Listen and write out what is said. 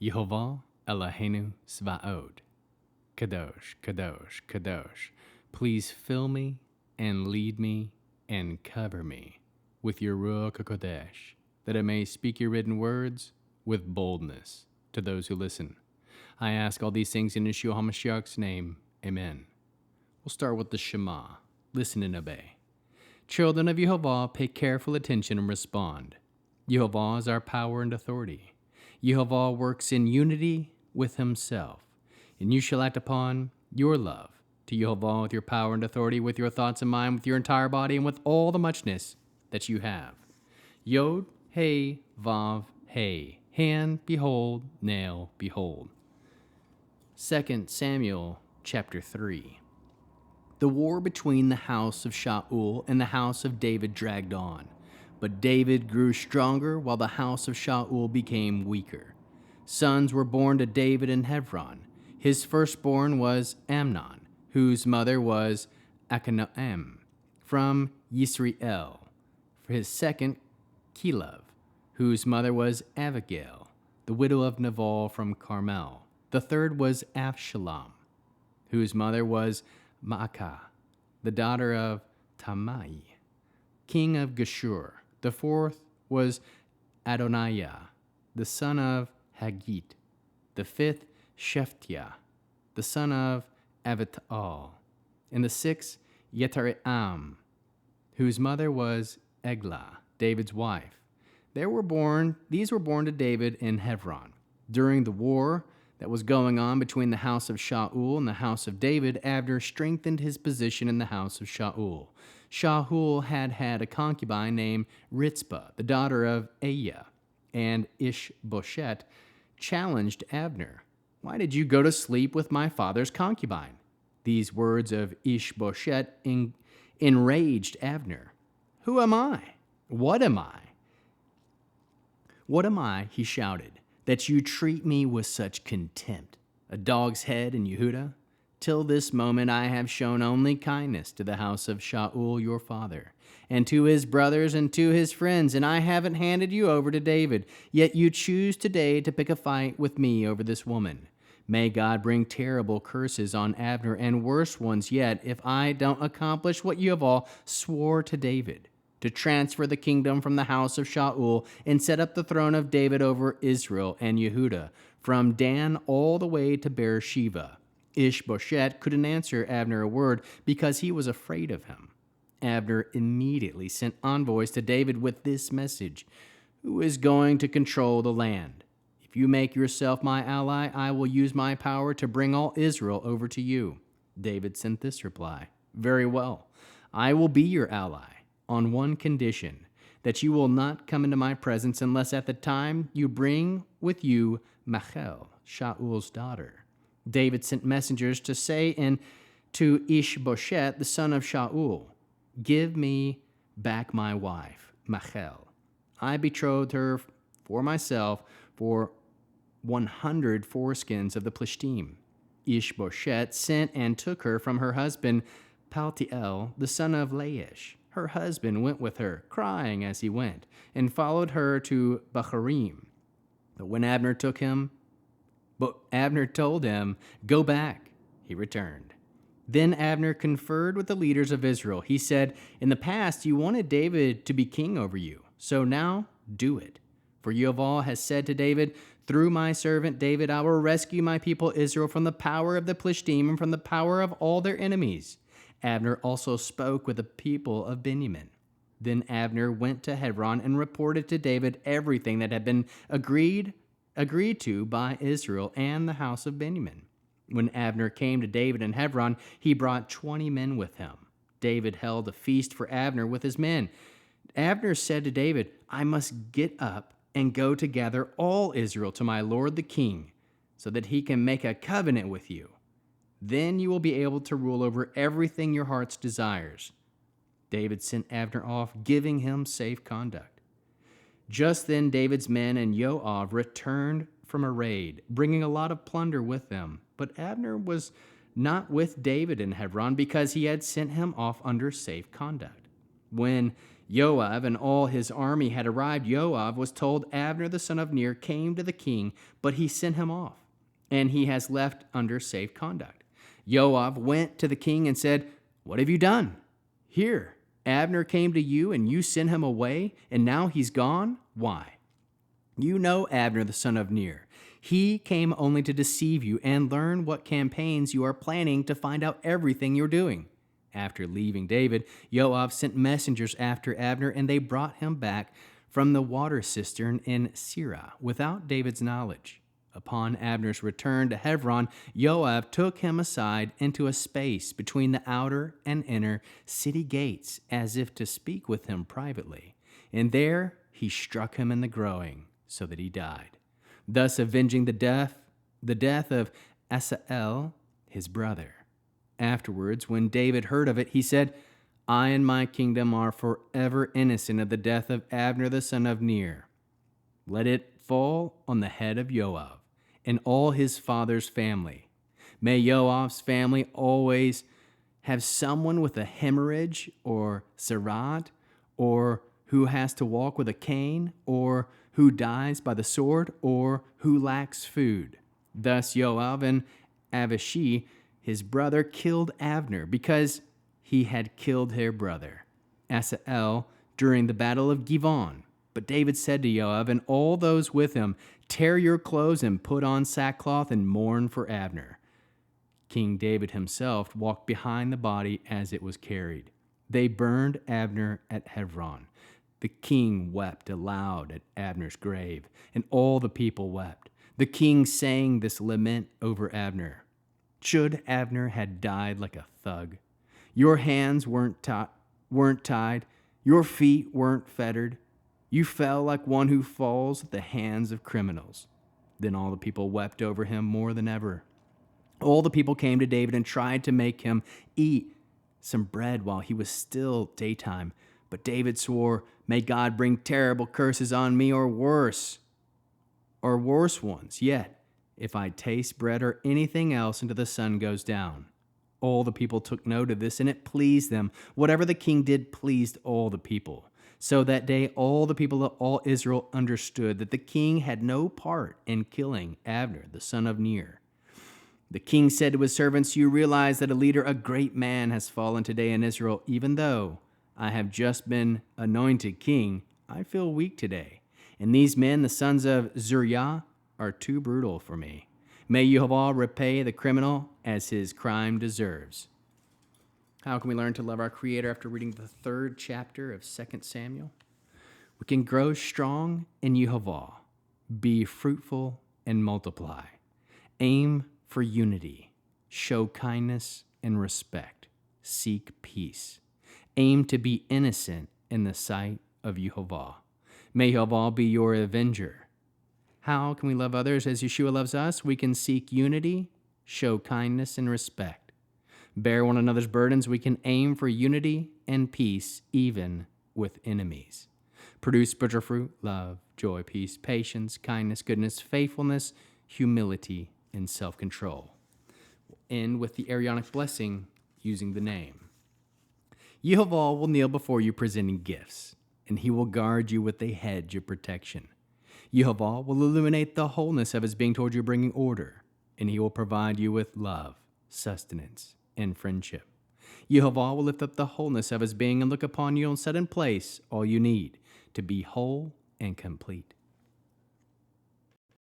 Yehovah Eloheinu Svaod. Kadosh, Kadosh, Kadosh. Please fill me and lead me and cover me with your Ruach HaKodesh, that I may speak your written words with boldness to those who listen. I ask all these things in Yeshua HaMashiach's name. Amen. We'll start with the Shema. Listen and obey. Children of Yehovah, pay careful attention and respond. Yehovah is our power and authority. Yehovah works in unity with himself, and you shall act upon your love to Yehovah with your power and authority, with your thoughts in mind, with your entire body, and with all the muchness that you have. Yod, Hey, Vav, Hey. Hand, behold, nail, behold. 2 Samuel chapter 3. The war between the house of Shaul and the house of David dragged on, but David grew stronger while the house of Shaul became weaker. Sons were born to David in Hebron. His firstborn was Amnon, whose mother was Achinoam, from Yisrael. For his second, Kilev, whose mother was Abigail, the widow of Nabal from Carmel. The third was Avshalom, whose mother was Maacah, the daughter of Tamai, king of Geshur. The fourth was Adoniah, the son of Haggit. The fifth, Shephatiah, the son of Abital. And the sixth, Yetream, whose mother was Eglah, David's wife. These were born to David in Hebron. During the war that was going on between the house of Shaul and the house of David, Abner strengthened his position in the house of Shaul. Shaul had a concubine named Ritzpah, the daughter of Aiah, and Ishbosheth challenged Abner. "Why did you go to sleep with my father's concubine?" These words of Ishbosheth enraged Abner. "Who am I? What am I? What am I," he shouted, "that you treat me with such contempt? A dog's head in Yehuda? Till this moment I have shown only kindness to the house of Shaul your father, and to his brothers and to his friends, and I haven't handed you over to David. Yet you choose today to pick a fight with me over this woman. May God bring terrible curses on Abner, and worse ones yet, if I don't accomplish what you have all swore to David, to transfer the kingdom from the house of Shaul and set up the throne of David over Israel and Yehuda, from Dan all the way to Beersheba." Ishbosheth couldn't answer Abner a word because he was afraid of him. Abner immediately sent envoys to David with this message: "Who is going to control the land? If you make yourself my ally, I will use my power to bring all Israel over to you." David sent this reply: "Very well, I will be your ally, on one condition, that you will not come into my presence unless at the time you bring with you Michal, Shaul's daughter." David sent messengers to say to Ishbosheth, the son of Shaul, "Give me back my wife, Michal. I betrothed her for myself for 100 foreskins of the Plishtim." Ishbosheth sent and took her from her husband, Paltiel, the son of Laish. Her husband went with her, crying as he went, and followed her to Bahurim. But Abner told him, "Go back," he returned. Then Abner conferred with the leaders of Israel. He said, "In the past you wanted David to be king over you, so now do it. For Yehovah has said to David, through my servant David, I will rescue my people Israel from the power of the Plishtim and from the power of all their enemies." Abner also spoke with the people of Benjamin. Then Abner went to Hebron and reported to David everything that had been agreed to by Israel and the house of Benjamin. When Abner came to David in Hebron, he brought 20 men with him. David held a feast for Abner with his men. Abner said to David, "I must get up and go to gather all Israel to my lord the king, so that he can make a covenant with you. Then you will be able to rule over everything your heart desires." David sent Abner off, giving him safe conduct. Just then David's men and Joab returned from a raid, bringing a lot of plunder with them. But Abner was not with David in Hebron because he had sent him off under safe conduct. When Joab and all his army had arrived. Joab was told Abner the son of Ner came to the king, but he sent him off, and he has left under safe conduct. Joab went to the king and said, "What have you done? Here, Abner came to you, and you sent him away, and now he's gone? Why? You know Abner the son of Ner. He came only to deceive you and learn what campaigns you are planning to find out everything you're doing." After leaving David, Joab sent messengers after Abner, and they brought him back from the water cistern in Sirah without David's knowledge. Upon Abner's return to Hebron, Joab took him aside into a space between the outer and inner city gates, as if to speak with him privately. And there he struck him in the groin, so that he died, thus avenging the death of Saul, his brother. Afterwards, when David heard of it, he said, "I and my kingdom are forever innocent of the death of Abner the son of Ner. Let it fall on the head of Joab and all his father's family. May Joab's family always have someone with a hemorrhage or tzara'at, or who has to walk with a cane, or who dies by the sword, or who lacks food." Thus Joab and Abishai, his brother, killed Abner because he had killed their brother Saul during the battle of Givon. But David said to Joab and all those with him, "Tear your clothes and put on sackcloth and mourn for Abner." King David himself walked behind the body as it was carried. They burned Abner at Hebron. The king wept aloud at Abner's grave, and all the people wept. The king sang this lament over Abner: "Should Abner had died like a thug. Your hands weren't tied, your feet weren't fettered. You fell like one who falls at the hands of criminals." Then all the people wept over him more than ever. All the people came to David and tried to make him eat some bread while he was still daytime. But David swore, "May God bring terrible curses on me, or worse ones yet, if I taste bread or anything else until the sun goes down." All the people took note of this, and it pleased them. Whatever the king did pleased all the people. So that day all the people of all Israel understood that the king had no part in killing Abner, the son of Ner. The king said to his servants, "You realize that a great man, has fallen today in Israel. Even though I have just been anointed king, I feel weak today. And these men, the sons of Zeruiah, are too brutal for me. May Jehovah repay the criminal as his crime deserves." How can we learn to love our Creator after reading the 3rd chapter of 2 Samuel? We can grow strong in Jehovah, be fruitful and multiply, aim for unity, show kindness and respect, seek peace, aim to be innocent in the sight of Jehovah. May Jehovah be your avenger. How can we love others as Yeshua loves us? We can seek unity, show kindness and respect, bear one another's burdens. We can aim for unity and peace even with enemies. Produce spiritual fruit: love, joy, peace, patience, kindness, goodness, faithfulness, humility, and self-control. We'll end with the Aaronic blessing using the name. Yehovah will kneel before you presenting gifts, and he will guard you with a hedge of protection. Yehovah will illuminate the wholeness of his being toward you, bringing order, and he will provide you with love, sustenance, and friendship. Yehovah will lift up the wholeness of his being and look upon you and set in place all you need to be whole and complete.